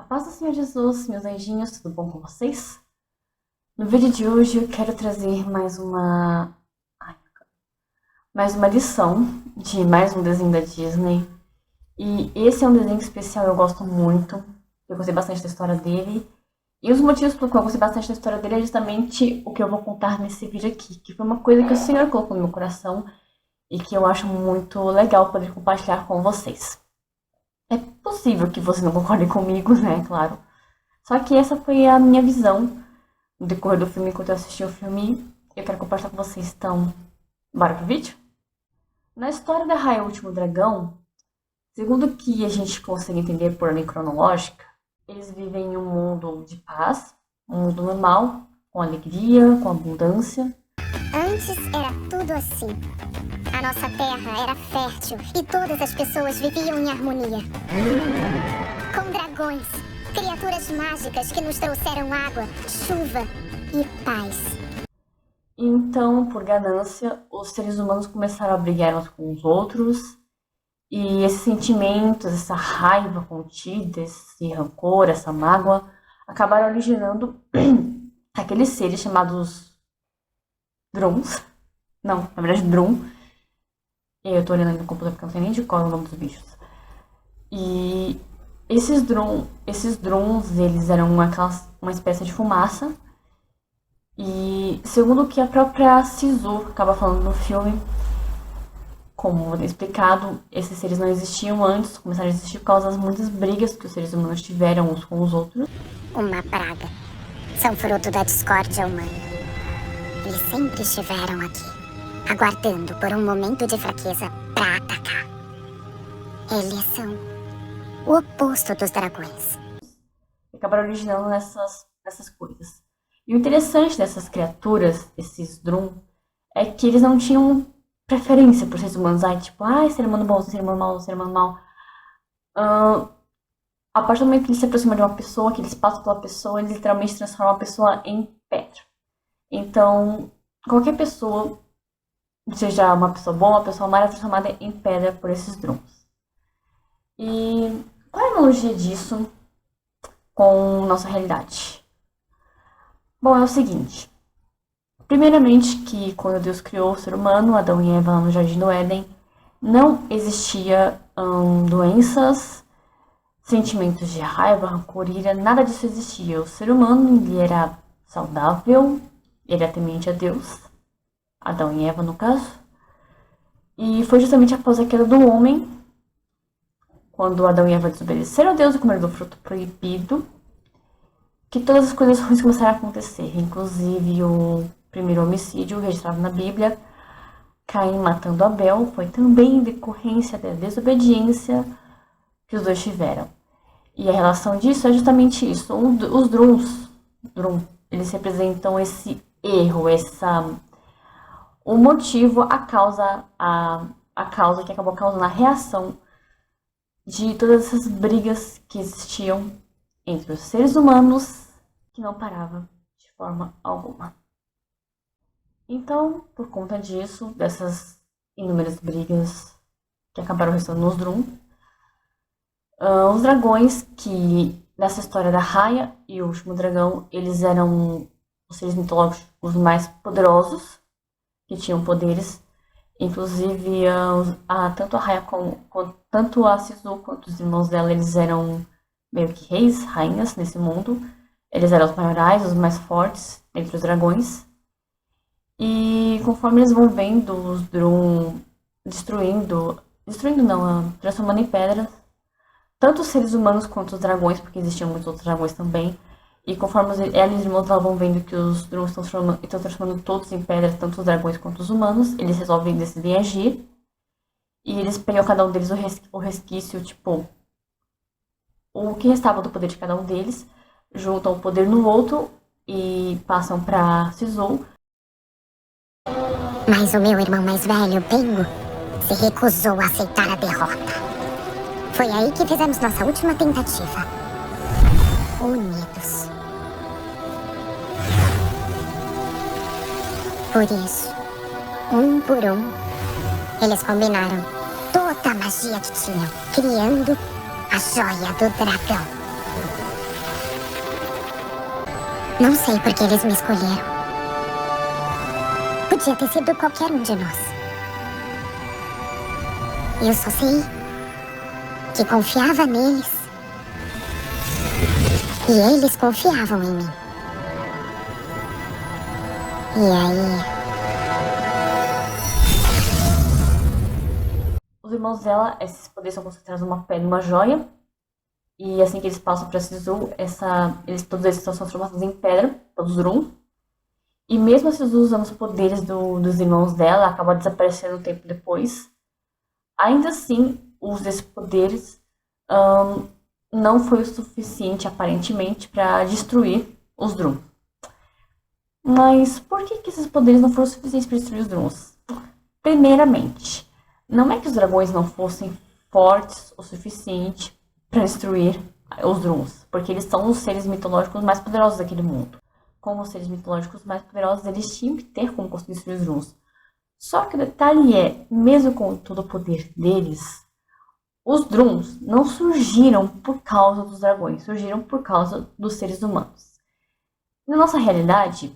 A paz do Senhor Jesus, meus anjinhos, tudo bom com vocês? No vídeo de hoje eu quero trazer mais uma lição de mais um desenho da Disney. E esse é um desenho especial, eu gosto muito. Eu gostei bastante da história dele. E os motivos pelo qual eu gostei bastante da história dele é justamente o que eu vou contar nesse vídeo aqui. Que foi uma coisa que o Senhor colocou no meu coração e que eu acho muito legal poder compartilhar com vocês. É possível que você não concorde comigo, né? Claro. Só que essa foi a minha visão no decorrer do filme, enquanto eu assisti o filme. Eu quero compartilhar com vocês, então, bora pro vídeo? Na história da Raya, o Último Dragão, segundo o que a gente consegue entender por ordem cronológica, eles vivem em um mundo de paz, um mundo normal, com alegria, com abundância. Antes era tudo assim. A nossa terra era fértil e todas as pessoas viviam em harmonia. Com dragões, criaturas mágicas que nos trouxeram água, chuva e paz. Então, por ganância, os seres humanos começaram a brigar uns com os outros. E esses sentimentos, essa raiva contida, esse rancor, essa mágoa, acabaram originando aqueles seres chamados Drums. Não, na verdade, Drum. Eu tô olhando aí no computador porque eu não sei nem de qual é o nome dos bichos. E esses Drums, eles eram uma espécie de fumaça. E segundo o que a própria Sisu acaba falando no filme, como explicado, esses seres não existiam antes, começaram a existir por causa das muitas brigas que os seres humanos tiveram uns com os outros. Uma praga. São fruto da discórdia humana. Eles sempre estiveram aqui, aguardando por um momento de fraqueza para atacar. Eles são o oposto dos dragões. Acabaram originando nessas coisas. E o interessante dessas criaturas, esses Drum, é que eles não tinham preferência por seres humanos. Ser humano bom, ser humano mau, ser humano mau. A partir do momento que eles se aproximam de uma pessoa, que eles passam pela pessoa, eles literalmente transformam a pessoa em pedra. Então, qualquer pessoa, seja uma pessoa boa, uma pessoa má, é transformada em pedra por esses Drums. E qual é a analogia disso com nossa realidade? Bom, é o seguinte. Primeiramente que quando Deus criou o ser humano, Adão e Eva no Jardim do Éden, não existia doenças, sentimentos de raiva, rancor, ira, nada disso existia. O ser humano, ele era saudável, ele era temente a Deus, Adão e Eva no caso. E foi justamente após a queda do homem, quando Adão e Eva desobedeceram a Deus e comeram do fruto proibido, que todas as coisas ruins começaram a acontecer, inclusive o primeiro homicídio registrado na Bíblia, Caim matando Abel, foi também em decorrência da desobediência que os dois tiveram. E a relação disso é justamente isso. Os Drum, eles representam esse erro, o motivo, a causa que acabou causando a reação de todas essas brigas que existiam entre os seres humanos, que não parava de forma alguma. Então, por conta disso, dessas inúmeras brigas que acabaram restando nos Drum, os dragões, que nessa história da Raya e o Último Dragão, eles eram os seres mitológicos mais poderosos, que tinham poderes. Inclusive, tanto a Raya tanto a Sisu quanto os irmãos dela, eles eram meio que reis, rainhas nesse mundo. Eles eram os maiorais, os mais fortes entre os dragões. E conforme eles vão vendo os Drum transformando em pedras, tanto os seres humanos quanto os dragões, porque existiam muitos outros dragões também. E conforme ela e os irmãos vão vendo que os Drum estão transformando todos em pedras, tanto os dragões quanto os humanos, eles resolvem decidir agir. E eles pegam cada um deles o resquício, o que restava do poder de cada um deles, juntam o poder no outro e passam pra Sisu. Mas o meu irmão mais velho, Bingo, se recusou a aceitar a derrota. Foi aí que fizemos nossa última tentativa. Unidos. Por isso, um por um, eles combinaram toda a magia que tinham, criando a Joia do Dragão. Não sei por que eles me escolheram. Podia ter sido qualquer um de nós. Eu só sei que confiava neles. E eles confiavam em mim. E aí... Os irmãos dela, esses poderes são concentrados numa pedra e uma joia. E assim que eles passam pra Sisu, todos eles são transformados em pedra, todos Drum. E mesmo a Sisu usando os poderes dos irmãos dela, acaba desaparecendo um tempo depois. Ainda assim, o uso desses poderes não foi o suficiente, aparentemente, para destruir os Drum. Mas por que esses poderes não foram suficientes para destruir os Drums? Primeiramente, não é que os dragões não fossem fortes o suficiente para destruir os Drums, porque eles são os seres mitológicos mais poderosos daquele mundo. Como os seres mitológicos mais poderosos, eles tinham que ter como conseguir destruir os Drums. Só que o detalhe é, mesmo com todo o poder deles, os Drums não surgiram por causa dos dragões, surgiram por causa dos seres humanos. Na nossa realidade,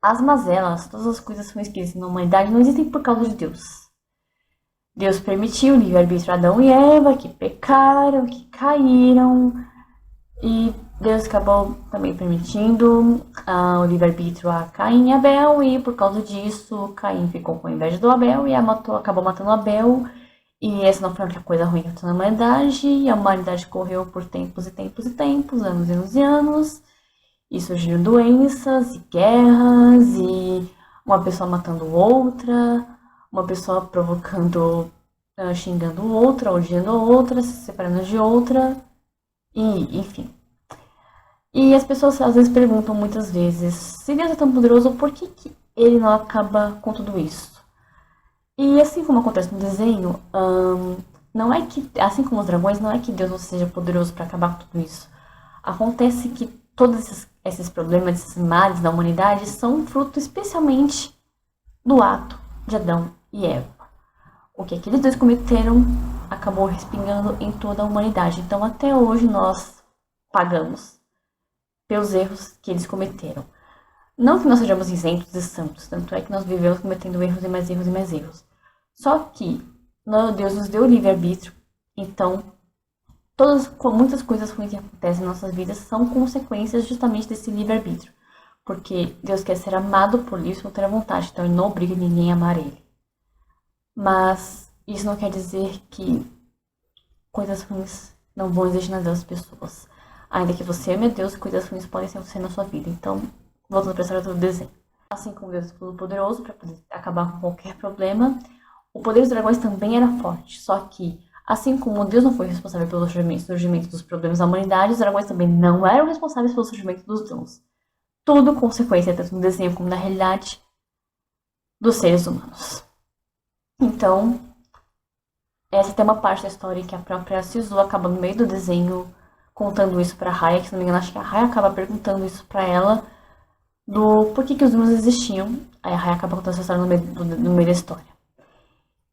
as mazelas, todas as coisas que são escritas na humanidade não existem por causa de Deus. Deus permitiu o livre-arbítrio a Adão e Eva, que pecaram, que caíram. E Deus acabou também permitindo o livre-arbítrio a Caim e Abel. E por causa disso, Caim ficou com inveja do Abel e acabou matando Abel. E essa não foi a única coisa ruim que aconteceu na humanidade. E a humanidade correu por tempos e tempos e tempos, anos e anos e anos. E surgiram doenças e guerras e uma pessoa matando outra, uma pessoa provocando, xingando outra, odiando outra, se separando de outra, e enfim. E as pessoas às vezes perguntam muitas vezes, se Deus é tão poderoso, por que ele não acaba com tudo isso? E assim como acontece no desenho, não é que, assim como os dragões, não é que Deus não seja poderoso para acabar com tudo isso. Acontece que todos esses problemas, esses males da humanidade são fruto especialmente do ato de Adão e Eva. O que aqueles dois cometeram acabou respingando em toda a humanidade. Então até hoje nós pagamos pelos erros que eles cometeram. Não que nós sejamos isentos e santos, tanto é que nós vivemos cometendo erros e mais erros e mais erros. Só que Deus nos deu o livre-arbítrio, então muitas coisas ruins que acontecem em nossas vidas são consequências justamente desse livre-arbítrio. Porque Deus quer ser amado por livre e espontânea vontade, então ele não obriga ninguém a amar ele. Mas isso não quer dizer que coisas ruins não vão existir nas das pessoas. Ainda que você ame a Deus, coisas ruins podem acontecer na sua vida. Então, voltando para a história do desenho. Assim como Deus é todo poderoso para poder acabar com qualquer problema, o poder dos dragões também era forte. Só que, assim como Deus não foi responsável pelo surgimento dos problemas da humanidade, os dragões também não eram responsáveis pelo surgimento dos dons. Tudo consequência, tanto no desenho como na realidade, dos seres humanos. Então, essa tem uma parte da história em que a própria Sisu acaba no meio do desenho contando isso pra Raya, que se não me engano, acho que a Raya acaba perguntando isso pra ela, do porquê que os dons existiam. Aí a Raya acaba contando essa história no meio da história.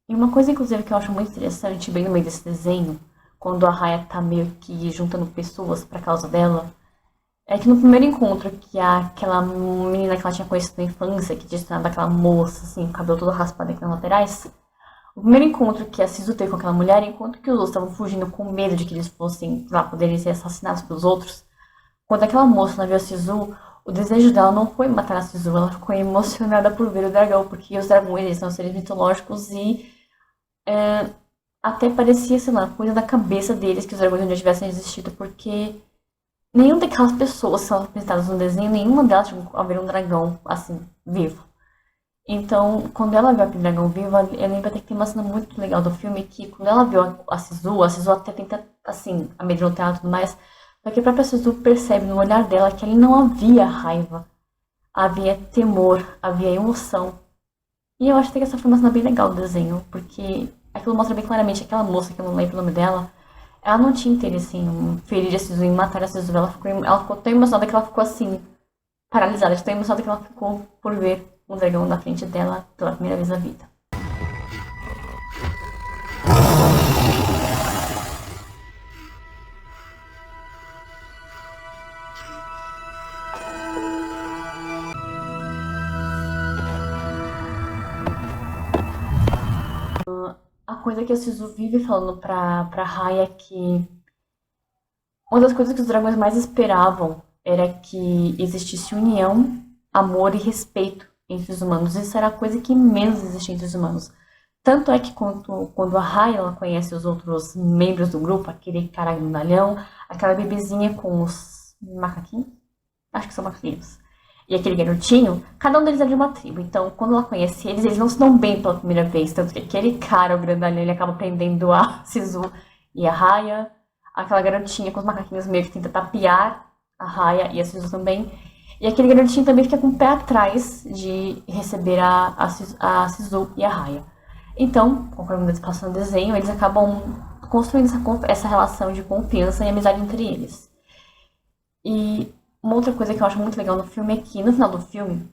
E uma coisa, inclusive, que eu acho muito interessante, bem no meio desse desenho, quando a Raya tá meio que juntando pessoas pra causa dela, é que no primeiro encontro, que aquela menina que ela tinha conhecido na infância, que tinha daquela moça, assim, com o cabelo todo raspado aqui nas laterais, o primeiro encontro que a Sisu teve com aquela mulher, enquanto que os outros estavam fugindo com medo de que eles fossem, lá, poderem ser assassinados pelos outros, quando aquela moça viu a Sisu, o desejo dela não foi matar a Sisu, ela ficou emocionada por ver o dragão, porque os dragões, eles são seres mitológicos e até parecia, sei lá, coisa da cabeça deles que os dragões já tivessem existido, porque nenhuma daquelas pessoas que são apresentadas no desenho, nenhuma delas chegou a ver um dragão, assim, vivo. Então, quando ela viu aquele dragão vivo, eu lembro até que tem uma cena muito legal do filme, que quando ela viu a Sisu até tenta, assim, amedrontar e tudo mais, só que a própria Sisu percebe no olhar dela que ali não havia raiva, havia temor, havia emoção. E eu acho que essa foi uma cena bem legal do desenho, porque aquilo mostra bem claramente que aquela moça, que eu não lembro o nome dela, ela não tinha interesse em ferir a Sisu, em matar a Sisu. Ela ficou tão emocionada que ela ficou assim, paralisada. Tão emocionada que ela ficou por ver um dragão na frente dela pela primeira vez na vida. coisa que a Sisu vive falando pra Raya é que uma das coisas que os dragões mais esperavam era que existisse união, amor e respeito entre os humanos. Isso era a coisa que menos existia entre os humanos. Tanto é que quando a Raya ela conhece os outros membros do grupo, aquele cara grandalhão, aquela bebezinha com os macaquinhos, acho que são macaquinhos, e aquele garotinho, cada um deles é de uma tribo. Então, quando ela conhece eles, eles não se dão bem pela primeira vez. Tanto que aquele cara, o grandalhão, ele acaba prendendo a Sisu e a Raya. Aquela garotinha com os macaquinhos meio que tenta tapear a Raya e a Sisu também. E aquele garotinho também fica com o pé atrás de receber a Sisu e a Raya. Então, conforme eles passam no desenho, eles acabam construindo essa relação de confiança e amizade entre eles. E uma outra coisa que eu acho muito legal no filme é que, no final do filme,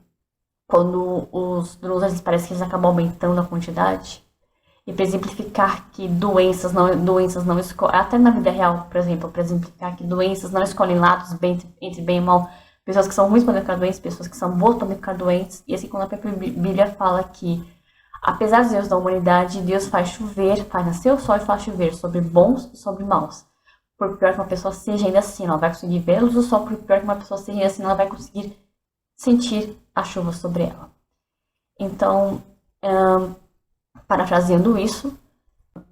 quando os Druzes parece que eles acabam aumentando a quantidade, e para exemplificar que doenças não escolhem, até na vida real, por exemplo, para exemplificar que doenças não escolhem lados entre bem e mal, pessoas que são ruins podem ficar doentes, pessoas que são boas podem ficar doentes, e assim quando a própria Bíblia fala que, apesar dos erros da humanidade, Deus faz chover, faz nascer o sol e faz chover sobre bons e sobre maus. Por pior que uma pessoa seja, ainda assim, ela vai conseguir ver a luz do sol, por pior que uma pessoa seja, ainda assim, ela vai conseguir sentir a chuva sobre ela. Então, parafraseando isso,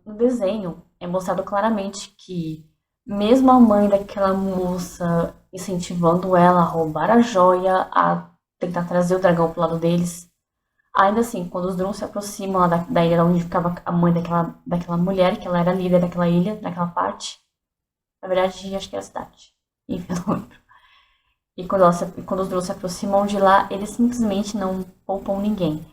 no desenho é mostrado claramente que, mesmo a mãe daquela moça incentivando ela a roubar a joia, a tentar trazer o dragão pro lado deles, ainda assim, quando os Drums se aproximam da ilha onde ficava a mãe daquela mulher, que ela era líder daquela ilha, daquela parte, na verdade, acho que é a cidade, enfim, eu não lembro. E quando os Drums se aproximam de lá, eles simplesmente não poupam ninguém.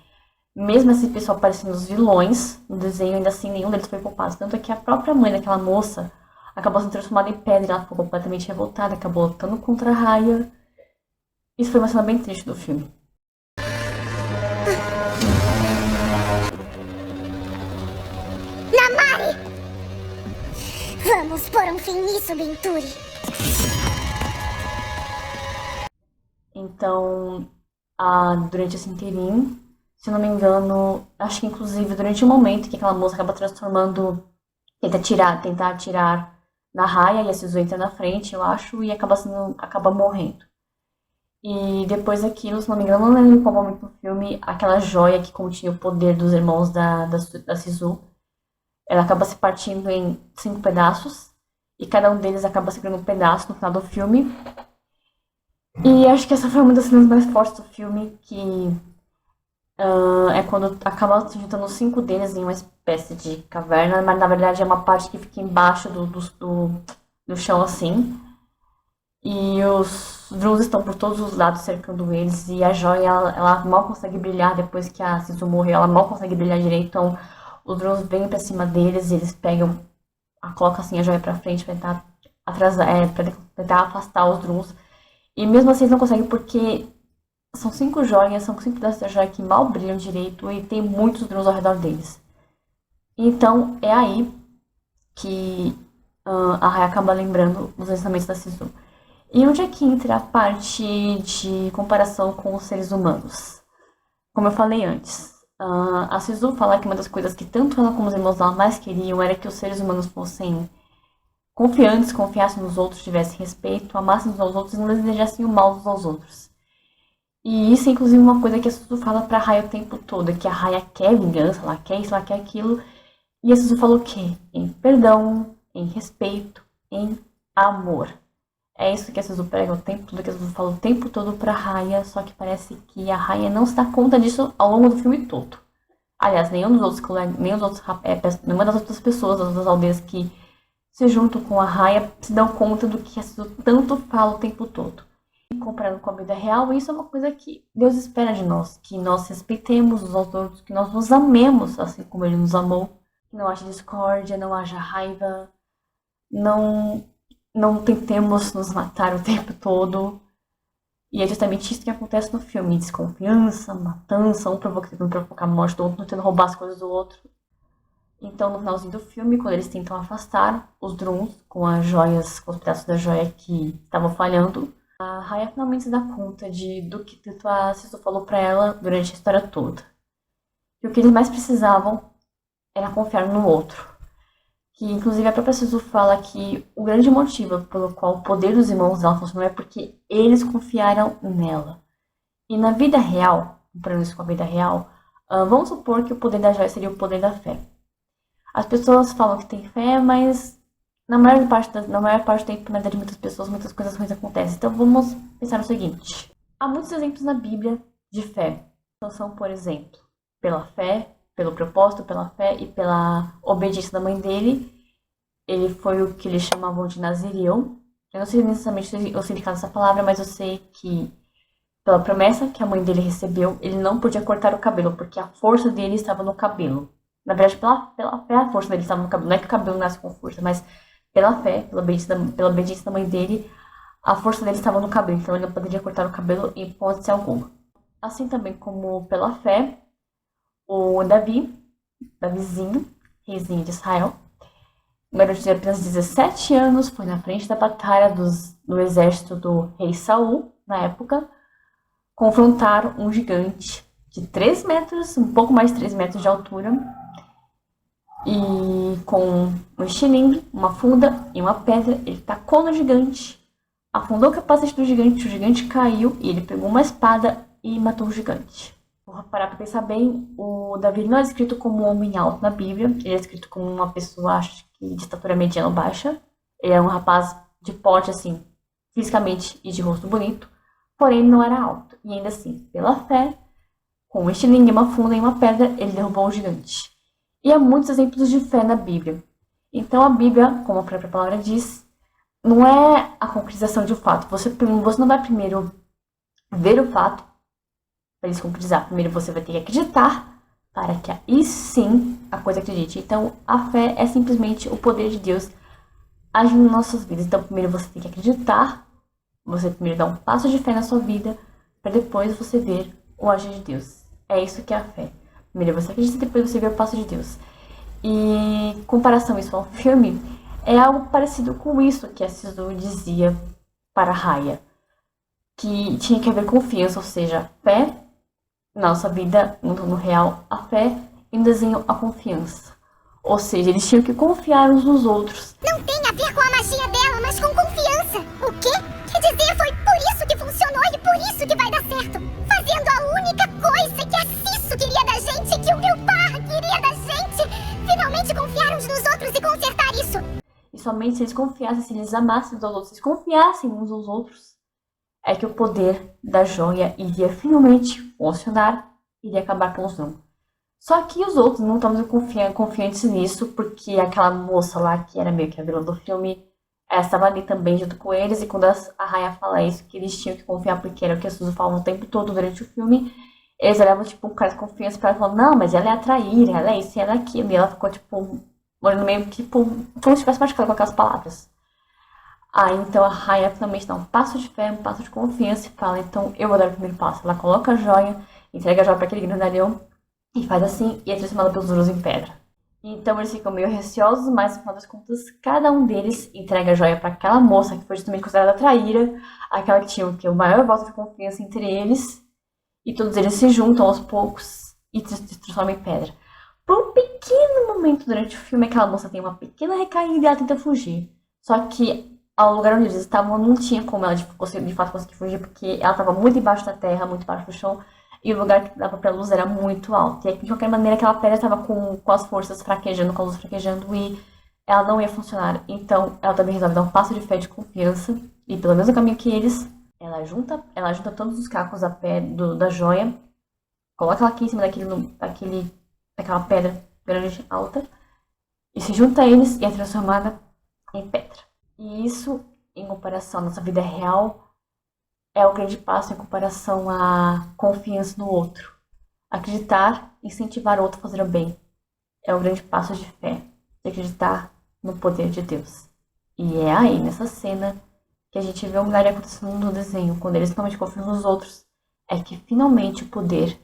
Mesmo esse pessoal parecendo os vilões no desenho, ainda assim nenhum deles foi poupado. Tanto é que a própria mãe daquela moça acabou sendo transformada em pedra, ela ficou completamente revoltada, acabou lutando contra a Raya. Isso foi uma cena bem triste do filme. Namari! Vamos pôr um fim nisso, Binturi. Então, durante esse inteirinho, se eu não me engano, acho que inclusive durante o momento que aquela moça acaba transformando, tentar atirar na Raya e a Sisu entra na frente, eu acho, e acaba morrendo. E depois daquilo, se não me engano, não lembro em qual momento do filme, aquela joia que continha o poder dos irmãos da Sisu, ela acaba se partindo em 5 pedaços, e cada um deles acaba segurando um pedaço no final do filme. E acho que essa foi uma das cenas mais fortes do filme, que é quando acaba se juntando 5 deles em uma espécie de caverna, mas na verdade é uma parte que fica embaixo do chão assim. E os Drus estão por todos os lados cercando eles, e a joia ela mal consegue brilhar depois que a Sisu morreu, ela mal consegue brilhar direito, então os Drus vêm pra cima deles e eles colocam assim a joia pra frente pra tentar pra tentar afastar os Drus. E mesmo assim eles não conseguem porque são 5 joias, são 5 pedaços da joia que mal brilham direito e tem muitos Drus ao redor deles. Então é aí que a Raya acaba lembrando os ensinamentos da Sisu. E onde é que entra a parte de comparação com os seres humanos? Como eu falei antes, a Sisu fala que uma das coisas que tanto ela como os irmãos dela mais queriam era que os seres humanos fossem confiantes, confiassem nos outros, tivessem respeito, amassem uns aos outros e não desejassem o mal uns aos outros. E isso é inclusive uma coisa que a Sisu fala pra Raya o tempo todo, que a Raya quer vingança, ela quer isso, ela quer aquilo. E a Sisu fala o quê? Em perdão, em respeito, em amor. É isso que a Sisu prega o tempo todo, que a Sisu fala o tempo todo pra Raya, só que parece que a Raya não se dá conta disso ao longo do filme todo. Aliás, nenhuma das outras pessoas, das outras aldeias que se juntam com a Raya se dão conta do que a Sisu tanto fala o tempo todo. E comparando com a vida real, isso é uma coisa que Deus espera de nós, que nós respeitemos uns aos outros, que nós nos amemos assim como Ele nos amou, que não haja discórdia, não haja raiva, não tentemos nos matar o tempo todo. E é justamente isso que acontece no filme. Desconfiança, matança, um tentando provocar a morte do outro, tentando roubar as coisas do outro. Então, no finalzinho do filme, quando eles tentam afastar os Drums com as joias, com os pedaços da joia que estavam falhando, a Raya finalmente se dá conta do que tanto a Sisu falou pra ela durante a história toda. E o que eles mais precisavam era confiar no outro. Que inclusive a própria Sisu fala que o grande motivo pelo qual o poder dos irmãos dela funcionou é porque eles confiaram nela. E na vida real, comparando isso com a vida real, vamos supor que o poder da joia seria o poder da fé. As pessoas falam que tem fé, mas na maior parte do tempo, na vida de muitas pessoas, muitas coisas ruins acontecem. Então vamos pensar no seguinte. Há muitos exemplos na Bíblia de fé. Então são, por exemplo, pela fé, pelo propósito, pela fé e pela obediência da mãe dele. Ele foi o que eles chamavam de Nazireu. Eu não sei necessariamente o significado dessa palavra, mas eu sei que pela promessa que a mãe dele recebeu, ele não podia cortar o cabelo, porque a força dele estava no cabelo. Na verdade, pela fé, a força dele estava no cabelo. Não é que o cabelo nasce com força, mas pela fé, pela obediência da mãe dele, a força dele estava no cabelo. Então ele não poderia cortar o cabelo em hipótese alguma. Assim também como pela fé, o Davizinho, reizinho de Israel, um garoto de apenas 17 anos, foi na frente da batalha do exército do rei Saul, na época, confrontar um gigante de 3 metros, um pouco mais de 3 metros de altura, e com um estilingue, uma funda e uma pedra, ele tacou no gigante, afundou o capacete do gigante, o gigante caiu e ele pegou uma espada e matou o gigante. Vou parar pra pensar bem, o Davi não é escrito como um homem alto na Bíblia, ele é escrito como uma pessoa, acho que de estatura mediana ou baixa. Ele é um rapaz de porte, assim, fisicamente e de rosto bonito, porém ele não era alto. E ainda assim, pela fé, com um estilingue, uma funda e uma pedra, ele derrubou o gigante. E há muitos exemplos de fé na Bíblia. Então a Bíblia, como a própria palavra diz, não é a concretização de um fato. Você não vai primeiro ver o fato para ele se concretizar. Primeiro você vai ter que acreditar para que aí sim a coisa acredite. Então a fé é simplesmente o poder de Deus agindo nas nossas vidas. Então primeiro você tem que acreditar, você primeiro dá um passo de fé na sua vida, para depois você ver o agir de Deus. É isso que é a fé. Primeiro você acredita, depois você vê o passo de Deus. E em comparação isso ao filme, é algo parecido com isso que a Sisu dizia para a Raya, que tinha que haver confiança, ou seja, fé na nossa vida, no real, a fé, e no desenho, a confiança. Ou seja, eles tinham que confiar uns nos outros. Não tem a ver com a magia dela, mas com confiança. O quê? Quer dizer, foi por isso que funcionou e por isso que vai dar certo. Fazendo a única coisa que a Sisu queria da gente, que o meu Parra queria da gente. Finalmente confiar uns nos outros e consertar isso. E somente se eles confiassem, se eles amassem uns aos outros, se eles confiassem uns aos outros, é que o poder da joia iria finalmente funcionar, iria acabar com os não. Só que os outros não estavam confiantes nisso, porque aquela moça lá, que era meio que a vilã do filme, estava ali também junto com eles, e quando a Raya fala isso, que eles tinham que confiar, porque era o que a Suzu falava o tempo todo durante o filme, eles olhavam, tipo, um cara de confiança pra ela e falavam, não, mas ela é a traíra, ela é isso e ela é aquilo, e ela ficou, tipo, olhando meio que, tipo, como se tivesse machucado com aquelas palavras. Aí, então, a Raya finalmente dá um passo de fé, um passo de confiança e fala, então, eu vou dar o primeiro passo. Ela coloca a joia, entrega a joia pra aquele grandalhão, e faz assim, e é transformada pelos urus em pedra. Então eles ficam meio receosos, mas no final das contas, cada um deles entrega a joia para aquela moça que foi justamente considerada traíra, aquela que tinha o maior voto de confiança entre eles, e todos eles se juntam aos poucos e se transformam em pedra. Por um pequeno momento durante o filme, aquela moça tem uma pequena recaída e ela tenta fugir. Só que ao lugar onde eles estavam, não tinha como ela de fato conseguir fugir, porque ela estava muito embaixo da terra, muito embaixo do chão, e o lugar que dava pra luz era muito alto. E de qualquer maneira aquela pedra estava com as forças fraquejando, com a luz fraquejando, e ela não ia funcionar. Então ela também resolve dar um passo de fé e de confiança. E pelo mesmo caminho que eles, ela junta todos os cacos da joia, coloca ela aqui em cima daquela pedra grande, alta, e se junta a eles e é transformada em pedra. E isso, em comparação à nossa vida real, é o grande passo em comparação à confiança no outro. Acreditar, incentivar o outro a fazer o bem. É o grande passo de fé, de acreditar no poder de Deus. E é aí, nessa cena, que a gente vê o milagre acontecendo no desenho. Quando eles realmente confiam nos outros, é que finalmente o poder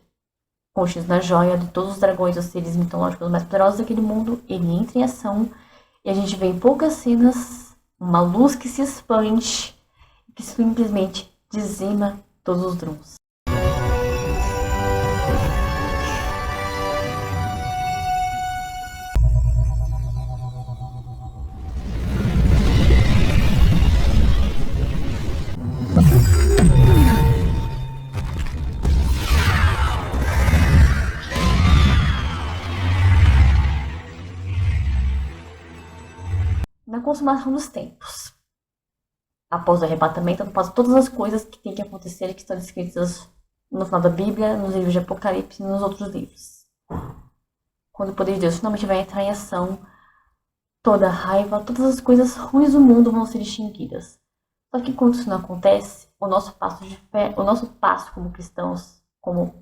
contido na joia de todos os dragões, os seres mitológicos mais poderosos daquele mundo, ele entra em ação. E a gente vê em poucas cenas uma luz que se expande, que simplesmente dizima todos os drums. consumação dos tempos. Após o arrebatamento, após todas as coisas que tem que acontecer e que estão descritas no final da Bíblia, nos livros de Apocalipse e nos outros livros. Quando o poder de Deus finalmente vai entrar em ação, toda a raiva, todas as coisas ruins do mundo vão ser extinguidas. Só que quando isso não acontece, o nosso passo de fé, o nosso passo como cristãos, como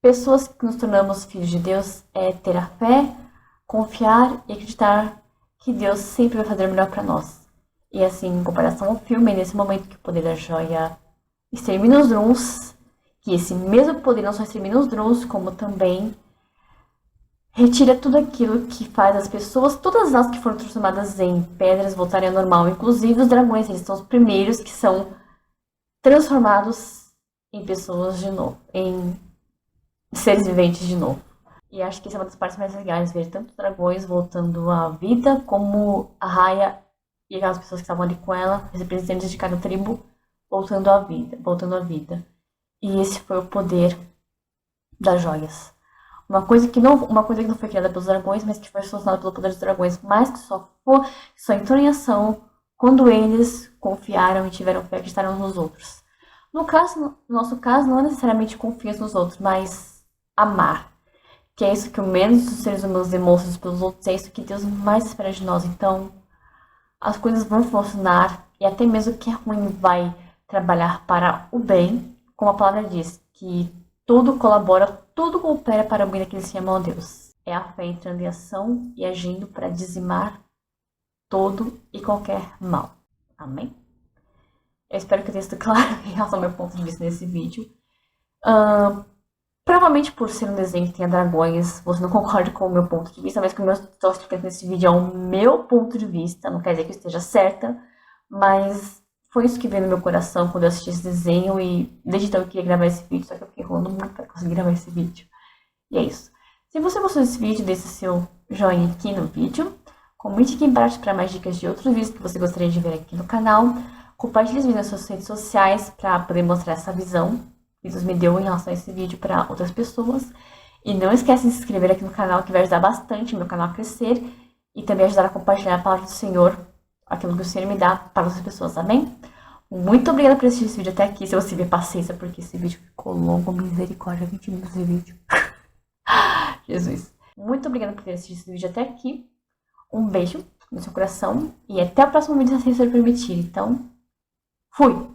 pessoas que nos tornamos filhos de Deus, é ter a fé, confiar e acreditar que Deus sempre vai fazer o melhor para nós. E assim, em comparação ao filme, nesse momento que o poder da joia extermina os Druns, que esse mesmo poder não só extermina os Druns, como também retira tudo aquilo que faz as pessoas, todas as que foram transformadas em pedras, voltarem ao normal. Inclusive os dragões, eles são os primeiros que são transformados em pessoas de novo, em seres viventes de novo. E acho que essa é uma das partes mais legais, ver tanto os dragões voltando à vida, como a Raya e aquelas pessoas que estavam ali com ela, os representantes de cada tribo, voltando à vida. E esse foi o poder das joias. Uma coisa que não foi criada pelos dragões, mas que foi solucionada pelo poder dos dragões, mas que só entrou em ação quando eles confiaram e tiveram fé, acreditaram uns nos outros. No nosso caso, não é necessariamente confiança nos outros, mas amar. Que é isso que o menos dos seres humanos demonstram pelos outros, é isso que Deus mais espera de nós. Então, as coisas vão funcionar e até mesmo o que é ruim vai trabalhar para o bem, como a palavra diz, que tudo colabora, tudo coopera para o bem daqueles que amam a Deus. É a fé entrando em ação e agindo para dizimar todo e qualquer mal. Amém? Eu espero que eu tenha sido claro em relação ao meu ponto de vista nesse vídeo. Provavelmente por ser um desenho que tenha dragões, você não concorda com o meu ponto de vista, mas como eu estou explicando nesse vídeo é o meu ponto de vista, não quer dizer que eu esteja certa, mas foi isso que veio no meu coração quando eu assisti esse desenho e desde então eu queria gravar esse vídeo, só que eu fiquei enrolando muito para conseguir gravar esse vídeo. E é isso. Se você gostou desse vídeo, deixe seu joinha aqui no vídeo, comente aqui embaixo para mais dicas de outros vídeos que você gostaria de ver aqui no canal, compartilhe os vídeos nas suas redes sociais para poder mostrar essa visão que Deus me deu em relação a esse vídeo para outras pessoas. E não esqueça de se inscrever aqui no canal, que vai ajudar bastante o meu canal a crescer e também ajudar a compartilhar a palavra do Senhor, aquilo que o Senhor me dá para outras pessoas, amém? Muito obrigada por assistir esse vídeo até aqui, se você tiver paciência, porque esse vídeo ficou longo, misericórdia, 20 minutos de vídeo. Jesus. Muito obrigada por ter assistido esse vídeo até aqui. Um beijo no seu coração e até o próximo vídeo, se você permitir. Então, fui!